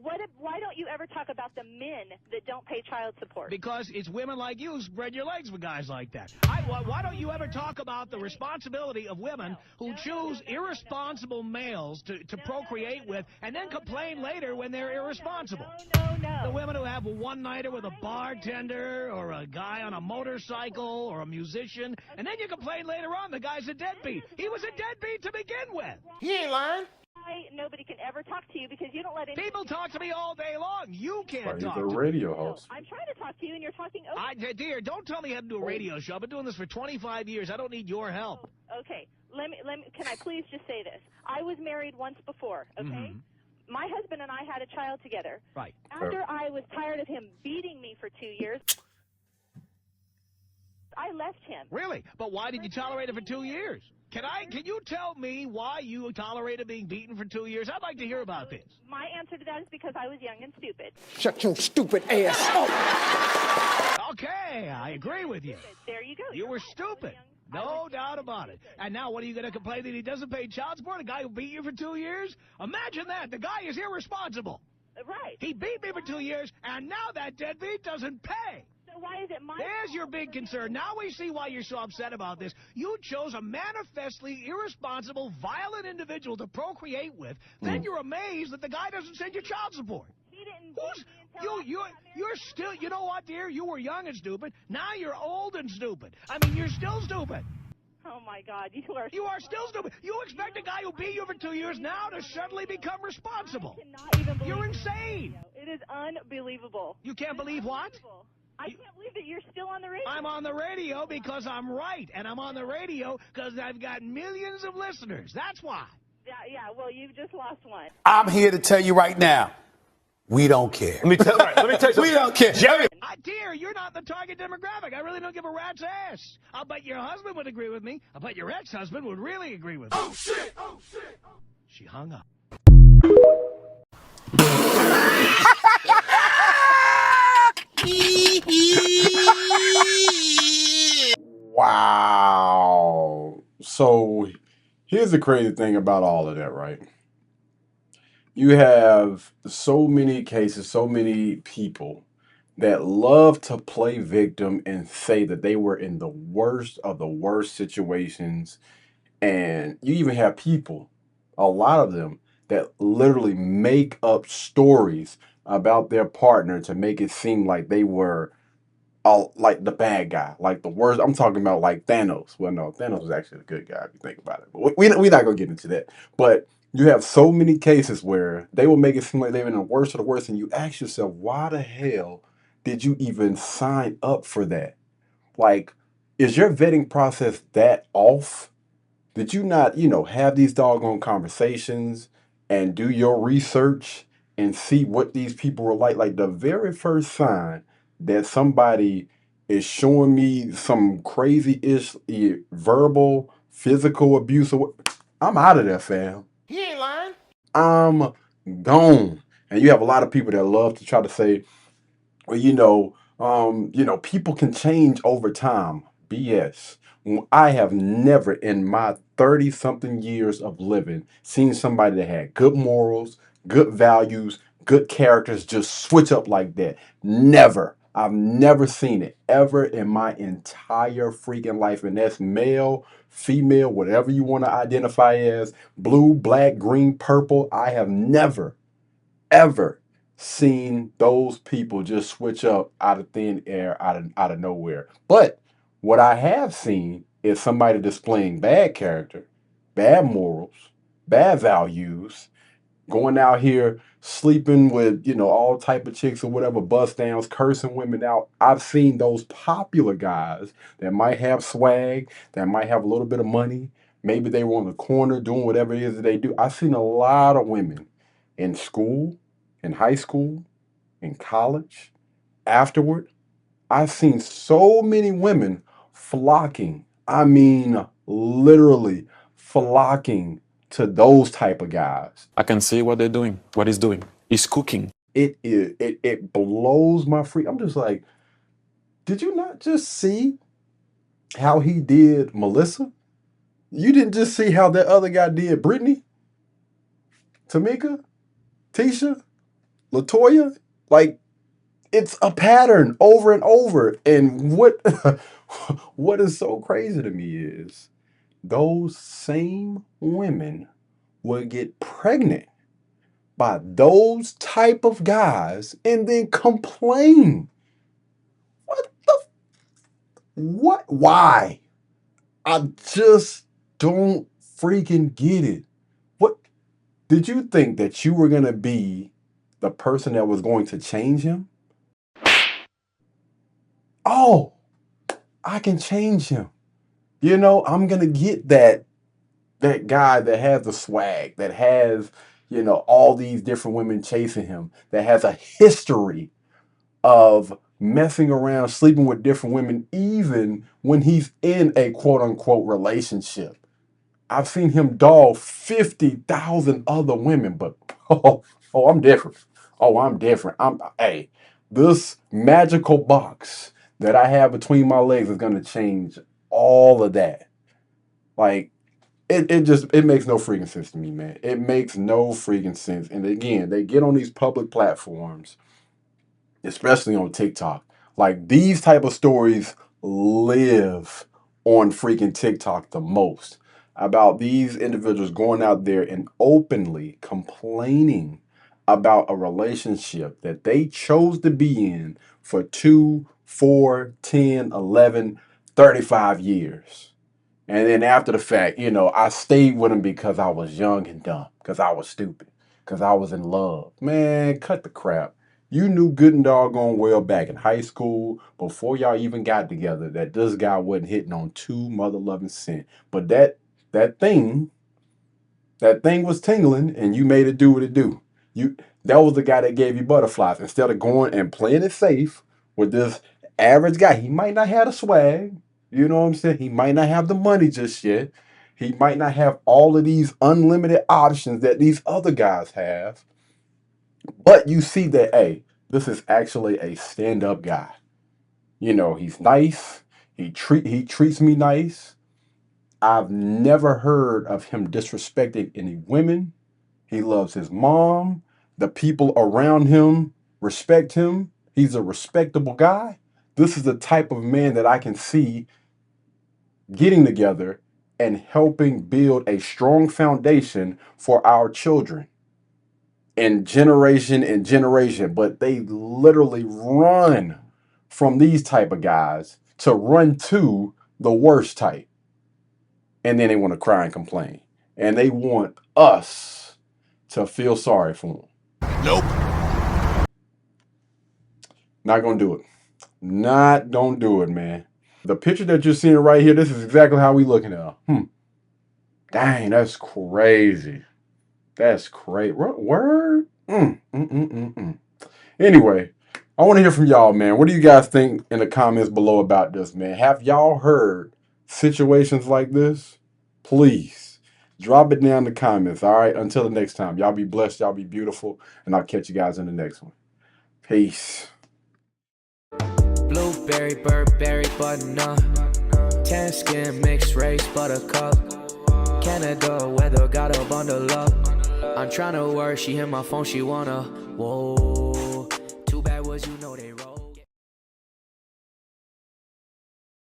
Why don't you ever talk about the men that don't pay child support? Because it's women like you who spread your legs with guys like that. Why don't you ever talk about the responsibility of women who choose irresponsible males to procreate with and then complain later when they're irresponsible? No. The women who have a one-nighter with a bartender or a guy on a motorcycle or a musician, and then you complain later on the guy's a deadbeat. He was a deadbeat to begin with. He ain't lying. Nobody can ever talk to you because you don't let any People talk to me all day long. You can't He's talk a to me. radio host. I'm trying to talk to you and you're talking over. Dear, don't tell me how to do a radio show. I've been doing this for 25 years. I don't need your help. Okay, let me. Can I please just say this? I was married once before. Okay. Mm-hmm. My husband and I had a child together. Right. After I was tired of him beating me for 2 years, I left him. Really? But why did you tolerate it for 2 years? Can you tell me why you tolerated being beaten for 2 years? I'd like to hear about this. My answer to that is because I was young and stupid. Shut your stupid ass up. Okay, I agree with you. There you go. You were stupid. No doubt about it. And now what are you going to complain that he doesn't pay child support? A guy who beat you for 2 years? Imagine that. The guy is irresponsible. Right. He beat me for 2 years, and now that deadbeat doesn't pay. So why is it my There's your big concern. Now we see why you're so upset about this. You chose a manifestly irresponsible, violent individual to procreate with. Then you're amazed that the guy doesn't send you child support. He didn't beat me until You're still, you know what, dear? You were young and stupid. Now you're old and stupid. I mean, you're still stupid. Oh, my God. You are still stupid. You expect a guy who beat you for 2 years now to suddenly become responsible. I cannot even believe You're insane. It is unbelievable. You can't believe what? I can't believe that you're still on the radio. I'm on the radio because I'm right, and I'm on the radio because I've got millions of listeners. That's why. Yeah, well, you've just lost one. I'm here to tell you right now, we don't care. Let me tell you something. We don't care. Jerry. Dear, you're not the target demographic. I really don't give a rat's ass. I'll bet your husband would agree with me. I'll bet your ex-husband would really agree with me. Oh, shit. Oh, shit. She hung up. Wow. So here's the crazy thing about all of that, right? You have so many cases, so many people that love to play victim and say that they were in the worst of the worst situations. And you even have people, a lot of them, that literally make up stories about their partner to make it seem like they were like the bad guy, like the worst. I'm talking about like Thanos. Well, no, Thanos was actually a good guy if you think about it. But we're not going to get into that. But you have so many cases where they will make it seem like they're in the worst of the worst. And you ask yourself, why the hell did you even sign up for that? Like, is your vetting process that off? Did you not, have these doggone conversations and do your research and see what these people were like? Like the very first sign that somebody is showing me some crazy-ish verbal, physical abuse, I'm out of there, fam. He ain't lying. I'm gone. And you have a lot of people that love to try to say, well, people can change over time. BS. I have never in my 30-something years of living seen somebody that had good morals, good values, good characters just switch up like that. Never. I've never seen it ever in my entire freaking life. And that's male, female, whatever you want to identify as, blue, black, green, purple. I have never, ever seen those people just switch up out of thin air, out of nowhere. But what I have seen is somebody displaying bad character, bad morals, bad values, going out here sleeping with, all type of chicks or whatever, bust downs, cursing women out. I've seen those popular guys that might have swag, that might have a little bit of money. Maybe they were on the corner doing whatever it is that they do. I've seen a lot of women in school, in high school, in college, afterward. I've seen so many women flocking. I mean, literally flocking to those type of guys. I can see what they're doing, what he's doing. He's cooking. It blows my free. I'm just like, did you not just see how he did Melissa? You didn't just see how that other guy did Brittany, Tamika, Tisha. Latoya, like, it's a pattern over and over. And what what is so crazy to me is those same women will get pregnant by those type of guys and then complain. What the what? Why? I just don't freaking get it. What did you think that you were gonna be the person that was going to change him? Oh, I can change him. You know, I'm gonna get that guy that has the swag, that has, all these different women chasing him, that has a history of messing around, sleeping with different women, even when he's in a quote unquote relationship. I've seen him dog 50,000 other women, but I'm different. Oh, I'm different. Hey, this magical box that I have between my legs is going to change all of that. Like, it makes no freaking sense to me, man. It makes no freaking sense. And again, they get on these public platforms, especially on TikTok. Like, these type of stories live on freaking TikTok the most, about these individuals going out there and openly complaining about a relationship that they chose to be in for 2, 4, 10, 11, 35 years. And then after the fact, I stayed with him because I was young and dumb, because I was stupid, because I was in love. Man, cut the crap. You knew good and doggone well back in high school, before y'all even got together, that this guy wasn't hitting on 2 mother-loving cent. But that thing was tingling, and you made it do what it do. That was the guy that gave you butterflies. Instead of going and playing it safe with this average guy, he might not have the swag. You know what I'm saying? He might not have the money just yet. He might not have all of these unlimited options that these other guys have. But you see that, hey, this is actually a stand-up guy. He's nice. He treats me nice. I've never heard of him disrespecting any women. He loves his mom. The people around him respect him. He's a respectable guy. This is the type of man that I can see getting together and helping build a strong foundation for our children in generation. But they literally run from these type of guys to run to the worst type. And then they want to cry and complain. And they want us to feel sorry for them. Nope. Not gonna do it. Not gonna do it, man. The picture that you're seeing right here, this is exactly how we looking at her. Dang, that's crazy. That's crazy. Word? Anyway, I want to hear from y'all, man. What do you guys think in the comments below about this, man? Have y'all heard situations like this? Please drop it down in the comments. All right. Until the next time, y'all be blessed. Y'all be beautiful. And I'll catch you guys in the next one. Peace. Blueberry, Burberry, button-up, tan skin, mixed race, buttercup, Canada weather, got a bundle up. I'm tryna work, she hit my phone, she wanna, whoa.